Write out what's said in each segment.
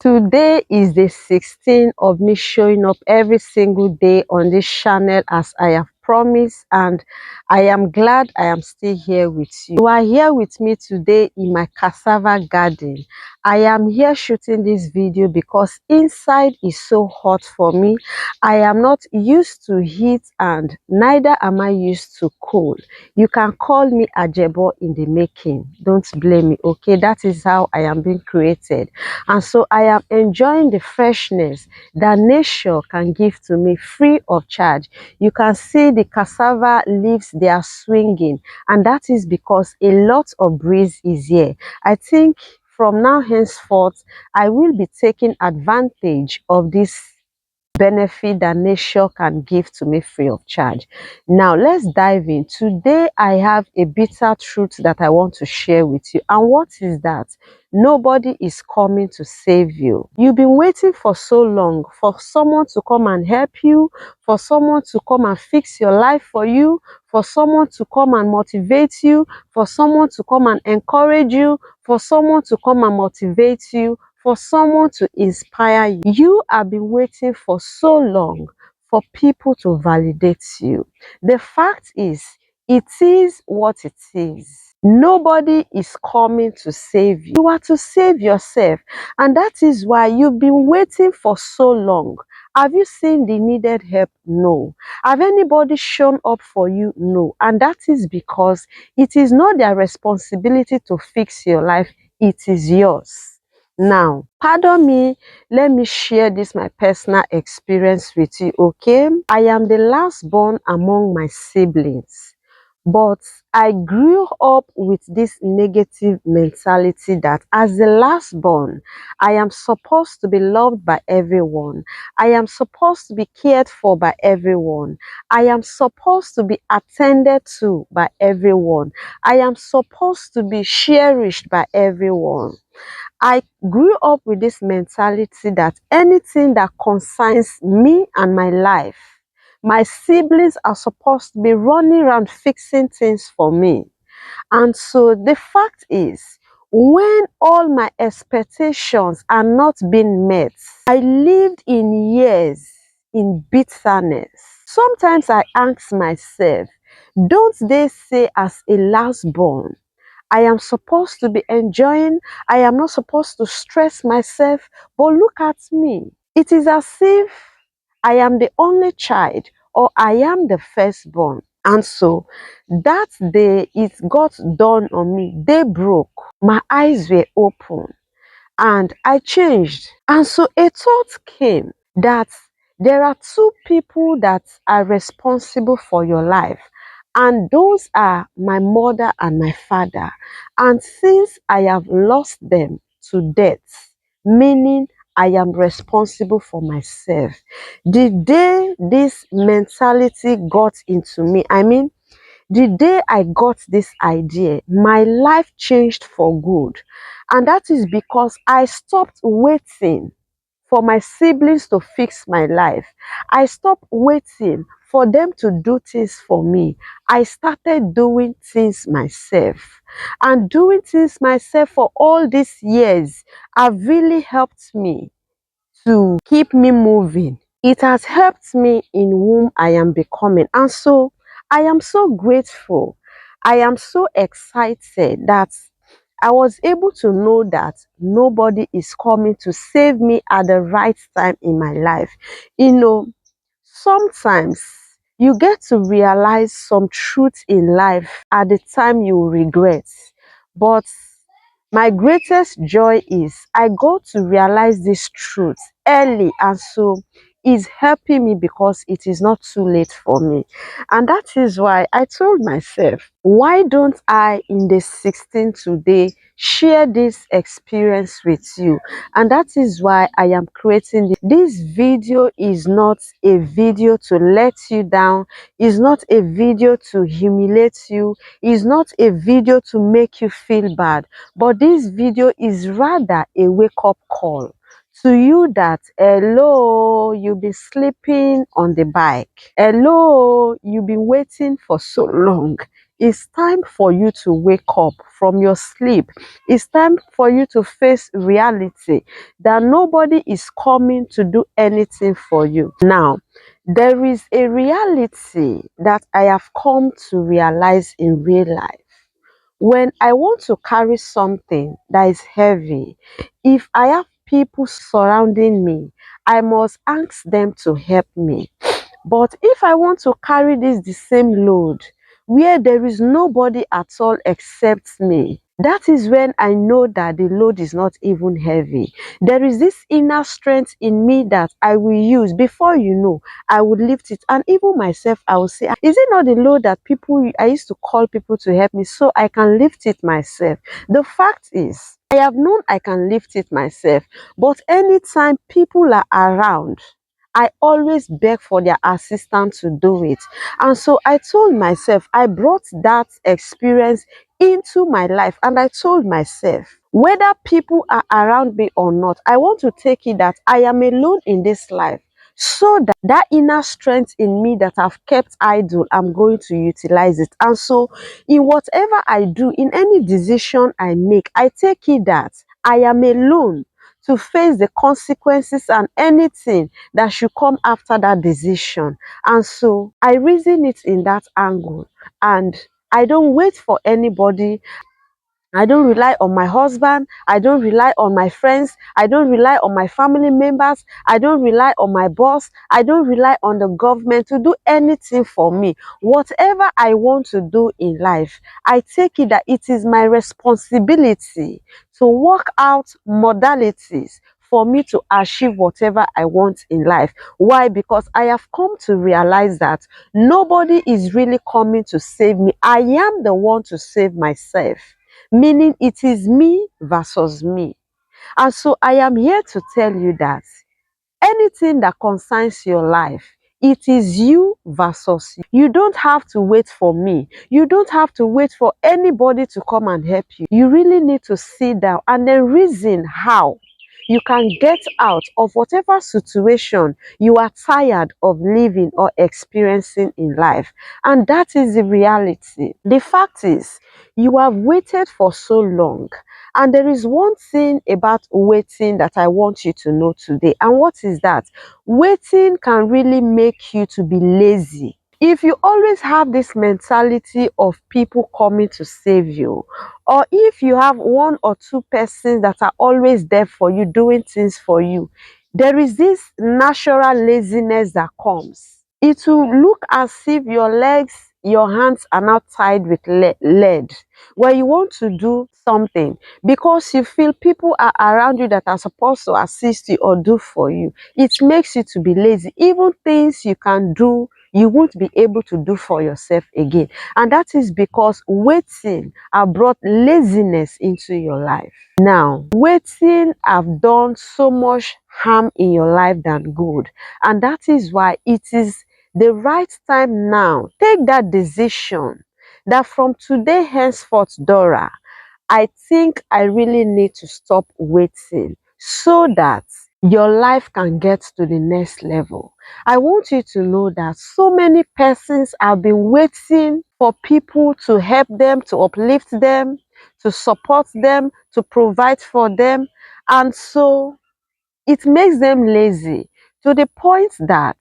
Today is the 16th of me showing up every single day on this channel as I have promised, and I am glad I am still here with you. You are here with me today in my cassava garden. I am here shooting this video because inside is so hot for me. I am not used to heat and neither am I used to cold. You can call me Ajebo in the making. Don't blame me, okay? That is how I am being created. And so I am enjoying the freshness that nature can give to me free of charge. You can see the cassava leaves, they are swinging, and that is because a lot of breeze is here. I think from now henceforth, I will be taking advantage of this benefit that nature can give to me free of charge. Now let's dive in. Today I have a bitter truth that I want to share with you. And what is that? Nobody is coming to save you. You've been waiting for so long for someone to come and help you, for someone to come and fix your life for you, for someone to come and motivate you, for someone to come and encourage you, for someone to come and motivate you, for someone to inspire you. You have been waiting for so long for people to validate you. The fact is, it is what it is. Nobody is coming to save you. You are to save yourself. And that is why you've been waiting for so long. Have you seen the needed help? No. Have anybody shown up for you? No. And that is because it is not their responsibility to fix your life. It is yours. Now, pardon me, let me share this my personal experience with you, okay? I am the last born among my siblings, but I grew up with this negative mentality that as the last born, I am supposed to be loved by everyone. I am supposed to be cared for by everyone. I am supposed to be attended to by everyone. I am supposed to be cherished by everyone. I grew up with this mentality that anything that concerns me and my life, my siblings are supposed to be running around fixing things for me. And so the fact is, when all my expectations are not being met, I lived in years in bitterness. Sometimes I ask myself, don't they say as a last born, I am supposed to be enjoying. I am not supposed to stress myself. But look at me. It is as if I am the only child or I am the firstborn. And so that day it got done on me. Day broke. My eyes were open and I changed. And so a thought came that there are two people that are responsible for your life, and those are my mother and my father. And since I have lost them to death, meaning I am responsible for myself. The day this mentality got into me, the day I got this idea, my life changed for good. And that is because I stopped waiting for my siblings to fix my life. I stopped waiting for them to do things for me. I started doing things myself. And doing things myself for all these years have really helped me to keep me moving. It has helped me in whom I am becoming. And so I am so grateful. I am so excited that I was able to know that nobody is coming to save me at the right time in my life. You know, sometimes you get to realize some truth in life at the time you regret. But my greatest joy is I got to realize this truth early, and so it's helping me because it is not too late for me. And that is why I told myself, why don't I in the 16th today share this experience with you? And that is why I am creating this video. Is not a video to let you down, is not a video to humiliate you, is not a video to make you feel bad, but this video is rather a wake-up call to you that, hello, you've been sleeping on the bike. Hello, you've been waiting for so long. It's time for you to wake up from your sleep. It's time for you to face reality that nobody is coming to do anything for you. Now, there is a reality that I have come to realize in real life. When I want to carry something that is heavy, if I have people surrounding me, I must ask them to help me. But if I want to carry this the same load where there is nobody at all except me, that is when I know that the load is not even heavy. There is this inner strength in me that I will use. Before you know, I would lift it. And even myself, I will say, is it not the load that I used to call people to help me so I can lift it myself? The fact is, I have known I can lift it myself. But anytime people are around, I always beg for their assistance to do it. And so I told myself, I brought that experience into my life, and I told myself, whether people are around me or not, I want to take it that I am alone in this life, so that that inner strength in me that I've kept idle, I'm going to utilize it. And so in whatever I do, in any decision I make, I take it that I am alone to face the consequences and anything that should come after that decision. And so I reason it in that angle, and I don't wait for anybody. I don't rely on my husband. I don't rely on my friends. I don't rely on my family members. I don't rely on my boss. I don't rely on the government to do anything for me. Whatever I want to do in life, I take it that it is my responsibility to work out modalities for me to achieve whatever I want in life. Why? Because I have come to realize that nobody is really coming to save me. I am the one to save myself, meaning it is me versus me. And so I am here to tell you that anything that concerns your life, it is you versus you. You don't have to wait for me. You don't have to wait for anybody to come and help you. You really need to sit down and then reason how you can get out of whatever situation you are tired of living or experiencing in life. And that is the reality. The fact is, you have waited for so long. And there is one thing about waiting that I want you to know today. And what is that? Waiting can really make you to be lazy. If you always have this mentality of people coming to save you, or if you have one or two persons that are always there for you, doing things for you, there is this natural laziness that comes. It will look as if your legs, your hands are now tied with lead, where you want to do something because you feel people are around you that are supposed to assist you or do for you. It makes you to be lazy. Even things you can do, you won't be able to do for yourself again. And that is because waiting have brought laziness into your life. Now, waiting have done so much harm in your life than good. And that is why it is the right time now. Take that decision that from today henceforth, Dora, I think I really need to stop waiting so that your life can get to the next level. I want you to know that so many persons have been waiting for people to help them, to uplift them, to support them, to provide for them. And so it makes them lazy to the point that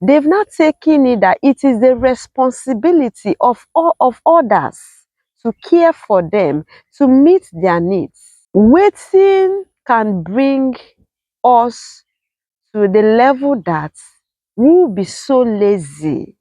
they've not taken it that it is the responsibility of all of others to care for them, to meet their needs. Waiting can bring us to the level that we will be so lazy,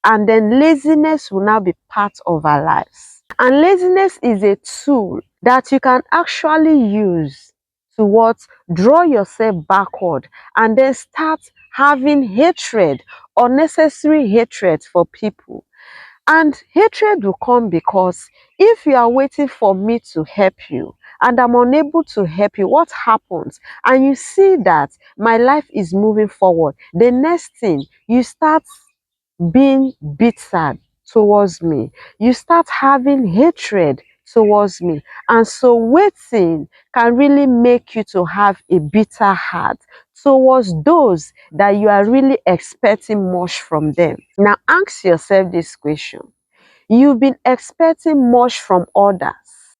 and then laziness will now be part of our lives. And laziness is a tool that you can actually use to what? Draw yourself backward and then start having hatred, unnecessary hatred for people. And hatred will come because if you are waiting for me to help you and I'm unable to help you, what happens? And you see that my life is moving forward. The next thing, you start being bitter towards me. You start having hatred towards me. And so waiting can really make you to have a bitter heart towards those that you are really expecting much from them. Now ask yourself this question. You've been expecting much from others.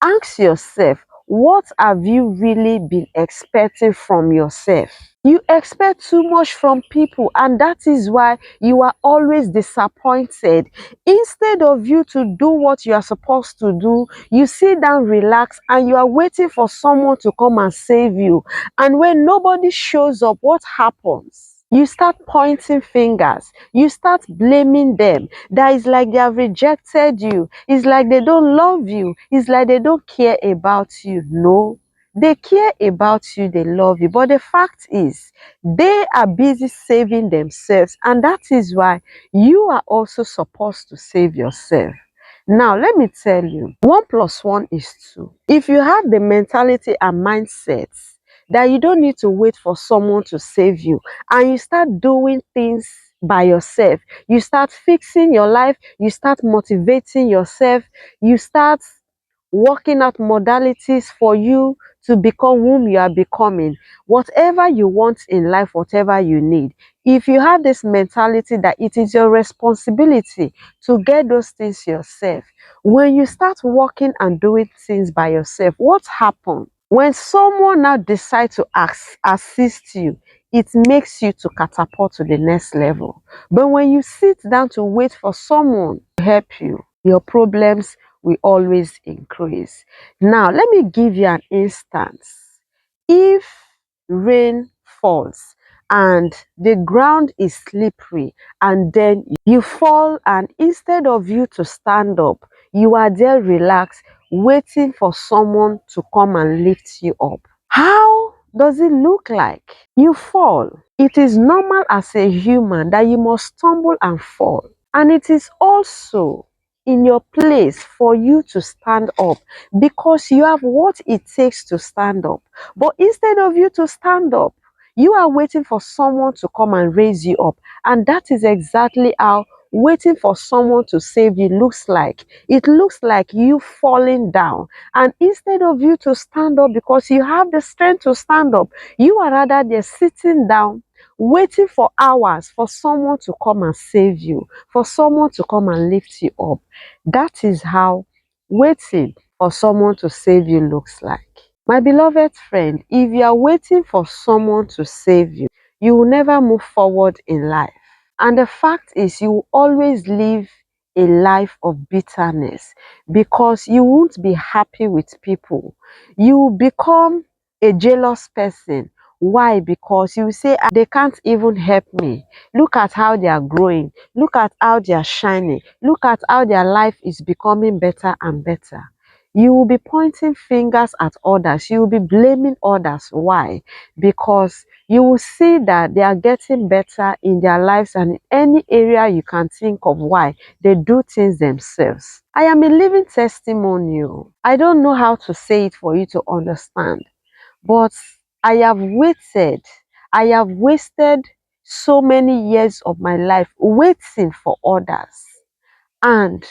Ask yourself, what have you really been expecting from yourself? You expect too much from people, and that is why you are always disappointed. Instead of you to do what you are supposed to do, you sit down, relax, and you are waiting for someone to come and save you. And when nobody shows up, what happens? You start pointing fingers. You start blaming them. That is like they have rejected you. It's like they don't love you. It's like they don't care about you. No, they care about you. They love you. But the fact is, they are busy saving themselves. And that is why you are also supposed to save yourself. Now, let me tell you, 1 plus 1 is 2. If you have the mentality and mindset that you don't need to wait for someone to save you, and you start doing things by yourself, you start fixing your life, you start motivating yourself, you start working out modalities for you to become whom you are becoming, whatever you want in life, whatever you need. If you have this mentality that it is your responsibility to get those things yourself, when you start working and doing things by yourself, what happens? When someone now decides to assist you, it makes you to catapult to the next level. But when you sit down to wait for someone to help you, your problems will always increase. Now, let me give you an instance. If rain falls and the ground is slippery, and then you fall, and instead of you to stand up, you are there relaxed, waiting for someone to come and lift you up. How does it look like? You fall. It is normal as a human that you must stumble and fall. And it is also in your place for you to stand up, because you have what it takes to stand up. But instead of you to stand up, you are waiting for someone to come and raise you up. And that is exactly how waiting for someone to save you looks like. It looks like you falling down. And instead of you to stand up because you have the strength to stand up, you are rather there sitting down, waiting for hours for someone to come and save you, for someone to come and lift you up. That is how waiting for someone to save you looks like. My beloved friend, if you are waiting for someone to save you, you will never move forward in life. And the fact is, you will always live a life of bitterness, because you won't be happy with people. You will become a jealous person. Why? Because you say, "Ah, they can't even help me. Look at how they are growing. Look at how they are shining. Look at how their life is becoming better and better." You will be pointing fingers at others. You will be blaming others. Why? Because you will see that they are getting better in their lives, and in any area you can think of why they do things themselves. I am a living testimonial. I don't know how to say it for you to understand, but I have waited. I have wasted so many years of my life waiting for others. And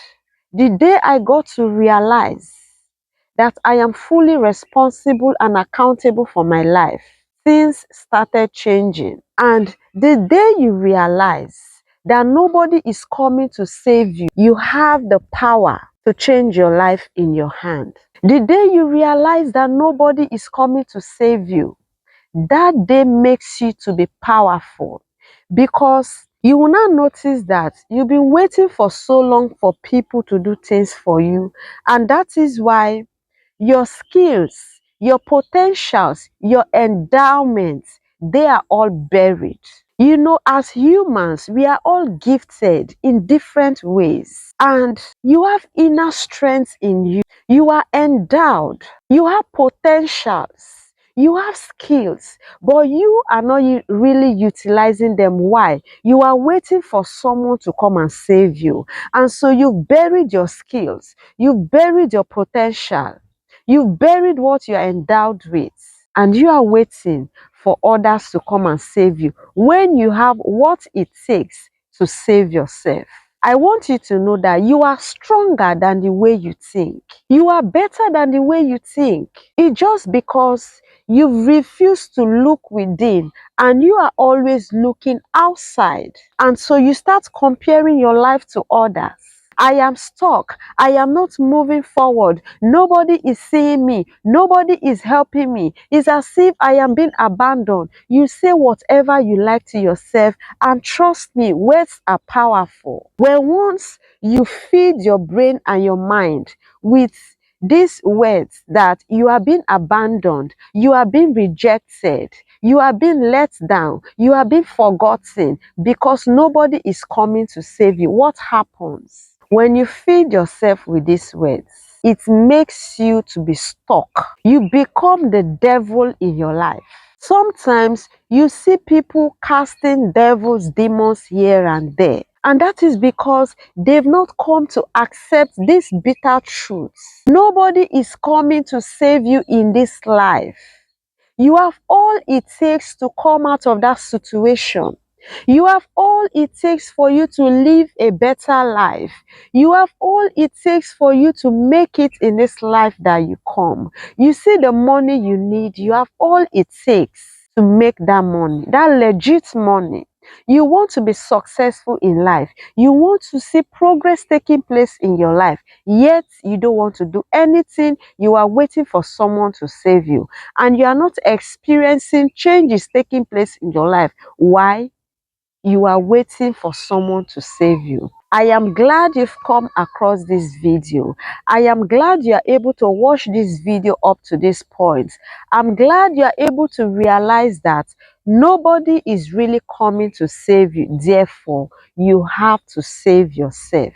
the day I got to realize that I am fully responsible and accountable for my life, things started changing. And the day you realize that nobody is coming to save you, you have the power to change your life in your hand. The day you realize that nobody is coming to save you, that day makes you to be powerful, because you will now notice that you've been waiting for so long for people to do things for you, and that is why your skills, your potentials, your endowments, they are all buried. You know, as humans, we are all gifted in different ways, and you have inner strength in you. You are endowed, you have potentials, you have skills, but you are not really utilizing them. Why? You are waiting for someone to come and save you. And so you've buried your skills, you've buried your potential, you've buried what you are endowed with, and you are waiting for others to come and save you when you have what it takes to save yourself. I want you to know that you are stronger than the way you think. You are better than the way you think. It's just because you refuse to look within, and you are always looking outside. And so you start comparing your life to others. I am stuck. I am not moving forward. Nobody is seeing me. Nobody is helping me. It's as if I am being abandoned. You say whatever you like to yourself, and trust me, words are powerful. When once you feed your brain and your mind with these words that you are being abandoned, you are being rejected, you are being let down, you are being forgotten because nobody is coming to save you, what happens? When you feed yourself with these words, it makes you to be stuck. You become the devil in your life. Sometimes you see people casting devils, demons here and there. And that is because they've not come to accept these bitter truths. Nobody is coming to save you in this life. You have all it takes to come out of that situation. You have all it takes for you to live a better life. You have all it takes for you to make it in this life that you come. You see the money you need, you have all it takes to make that money, that legit money. You want to be successful in life. You want to see progress taking place in your life, yet you don't want to do anything. You are waiting for someone to save you, and you are not experiencing changes taking place in your life. Why? You are waiting for someone to save you. I am glad you've come across this video. I am glad you are able to watch this video up to this point. I'm glad you are able to realize that nobody is really coming to save you. Therefore, you have to save yourself.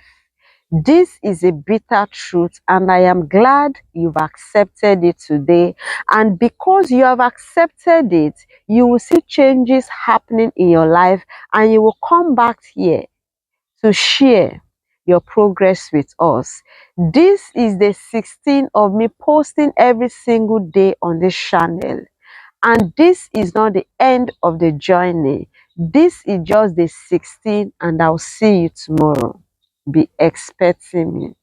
This is a bitter truth, and I am glad you've accepted it today. And because you have accepted it, you will see changes happening in your life, and you will come back here to share your progress with us. This is the 16th of me posting every single day on this channel. And this is not the end of the journey. This is just the 16th, and I'll see you tomorrow. Be expecting me.